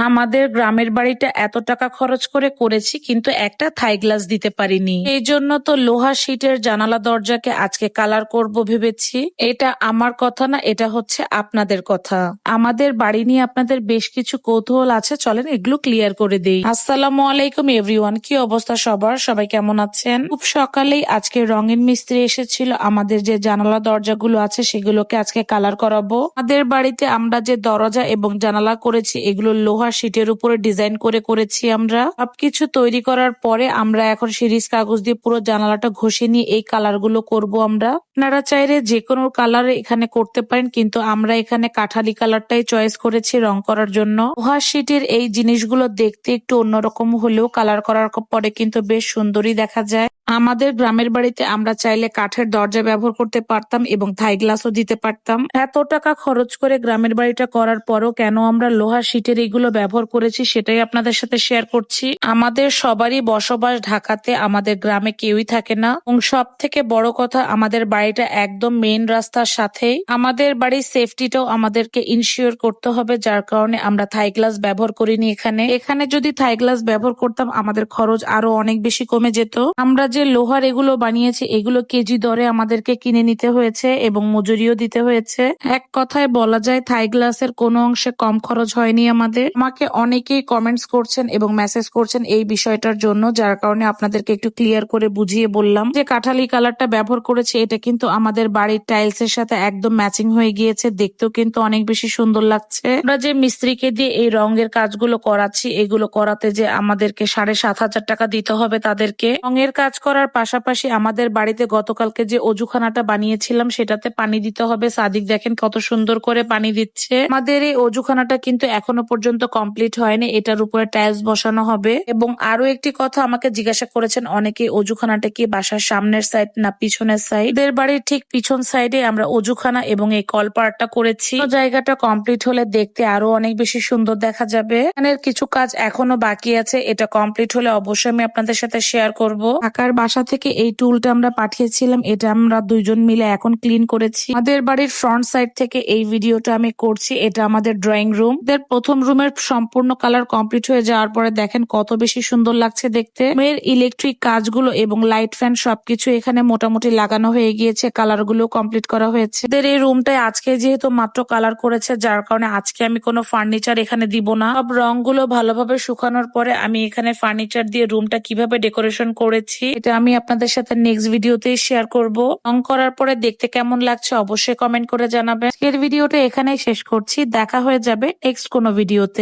আমাদের গ্রামের বাড়িটা এত টাকা খরচ করে করেছি কিন্তু একটা থাই গ্লাস দিতে পারিনি। এই জন্য তো লোহা শিটের জানালা দরজাকে আজকে কালার করব ভেবেছি। এটা আমার কথা না, এটা হচ্ছে আপনাদের কথা। আমাদের বাড়ি নিয়ে আপনাদের বেশ কিছু কৌতূহল আছে, চলেন এগুলো ক্লিয়ার করে দেই। আসসালামু আলাইকুম এভরিওয়ান, কি অবস্থা সবার? সবাই কেমন আছেন? খুব সকালেই আজকে রঙিন মিস্ত্রি এসেছিল আমাদের যে জানালা দরজাগুলো আছে সেগুলোকে আজকে কালার করাবো। আমাদের বাড়িতে আমরা যে দরজা এবং জানালা করেছি এগুলো লোহার শিটের উপরে ডিজাইন করে করেছি। আমরা সবকিছু তৈরি করার পরে আমরা এখন সিরিজ কাগজ দিয়ে পুরো জানালাটা ঘষে নিয়ে এই কালার গুলো করবো আমরা। আপনারা চাইলে যে কোনো কালার এখানে করতে পারেন, কিন্তু আমরা এখানে কাঠালি কালারটাই চয়েস করেছি রং করার জন্য। লোহার শিটের এই জিনিসগুলো দেখতে একটু অন্যরকম হলেও কালার করার পরে কিন্তু বেশ সুন্দরই দেখা যায়। আমাদের গ্রামের বাড়িতে আমরা চাইলে কাঠের দরজা ব্যবহার করতে পারতাম এবং থাই গ্লাসও দিতে পারতাম। এত টাকা খরচ করে গ্রামের বাড়িটা করার পরও কেন আমরা লোহার শিটের এইগুলো ব্যবহার করেছি সেটাই আপনাদের সাথে শেয়ার করছি। আমাদের সবারই বসবাস ঢাকাতে, আমাদের গ্রামে কেউই থাকে না। এবং সব থেকে বড় কথা, আমাদের বাড়িটা একদম মেইন রাস্তার সাথেই। আমাদের বাড়ির সেফটিটাও আমাদেরকে ইনশিওর করতে হবে, যার কারণে আমরা থাই গ্লাস ব্যবহার করিনি এখানে যদি থাই গ্লাস ব্যবহার করতাম আমাদের খরচ আরো অনেক বেশি কমে যেত। আমরা যে লোহার এগুলো বানিয়েছি এগুলো কেজি দরে আমাদেরকে কিনে নিতে হয়েছে এবং মজুরিও দিতে হয়েছে। এক কথায় বলা যায় থাই গ্লাসের কোনো অংশে কম খরচ হয়নি আমাদের। আমাকে অনেকেই কমেন্টস করছেন এবং মেসেজ করছেন এই বিষয়টার জন্য, যার কারণে আপনাদেরকে একটু ক্লিয়ার করে বুঝিয়ে বললাম। যে কাঠালি কালারটা ব্যবহার করেছে এটা কিন্তু আমাদের বাড়ির টাইলস এর সাথে একদম ম্যাচিং হয়ে গিয়েছে, দেখতেও কিন্তু অনেক বেশি সুন্দর লাগছে। আমরা যে মিস্ত্রিকে দিয়ে এই রঙের কাজগুলো করাচ্ছি এগুলো করাতে যে আমাদেরকে 7,500 টাকা দিতে হবে তাদেরকে। রঙের কাজ করার পাশাপাশি আমাদের বাড়িতে গতকালকে যে অজুখানাটা বানিয়েছিলাম সেটাতে পানি দিতে হবে। সাদিক দেখেন কত সুন্দর করে পানি দিচ্ছে। আমাদের এই অজুখানাটা কিন্তু এখনো পর্যন্ত কমপ্লিট হয়নি, এটার উপরে টাইলস বসানো হবে। এবং আরো একটি কথা আমাকে জিজ্ঞাসা করেছেন অনেকে, অজুখানাটা কি বাসার সামনের সাইড না পিছনের সাইড? এদের বাড়ির ঠিক পিছন সাইডে আমরা অজুখানা এবং এই কলপাড়টা করেছি। জায়গাটা কমপ্লিট হলে দেখতে আরো অনেক বেশি সুন্দর দেখা যাবে। এখানের কিছু কাজ এখনো বাকি আছে, এটা কমপ্লিট হলে অবশ্যই আমি আপনাদের সাথে শেয়ার করব। ঢাকার বাসা থেকে এই টুলটা আমরা পাঠিয়েছিলাম, এটা আমরা দুইজন মিলে এখন ক্লিন করেছি। আমাদের বাড়ির ফ্রন্ট সাইড থেকে এই ভিডিওটা আমি করছি। এটা আমাদের ড্রয়িং রুম। প্রথম রুমের সম্পূর্ণ কালার কমপ্লিট হয়ে যাওয়ার পরে দেখেন কত বেশি সুন্দর লাগছে দেখতে। এর ইলেকট্রিক কাজগুলো এবং লাইট ফ্যান সবকিছু এখানে মোটামুটি লাগানো হয়ে গিয়েছে, কালার গুলো কমপ্লিট করা হয়েছে। এদের এই রুমটায় আজকে যেহেতু মাত্র কালার করেছে যার কারণে আজকে আমি কোনো ফার্নিচার এখানে দিব না। সব রংগুলো ভালোভাবে শুকানোর পরে আমি এখানে ফার্নিচার দিয়ে রুমটা কিভাবে ডেকোরেশন করেছি এটা আমি আপনাদের সাথে নেক্সট ভিডিওতেই শেয়ার করব। রং করার পরে দেখতে কেমন লাগছে অবশ্যই কমেন্ট করে জানাবেন। আজকের ভিডিওটা এখানেই শেষ করছি, দেখা হয়ে যাবে নেক্সট কোনো ভিডিওতে।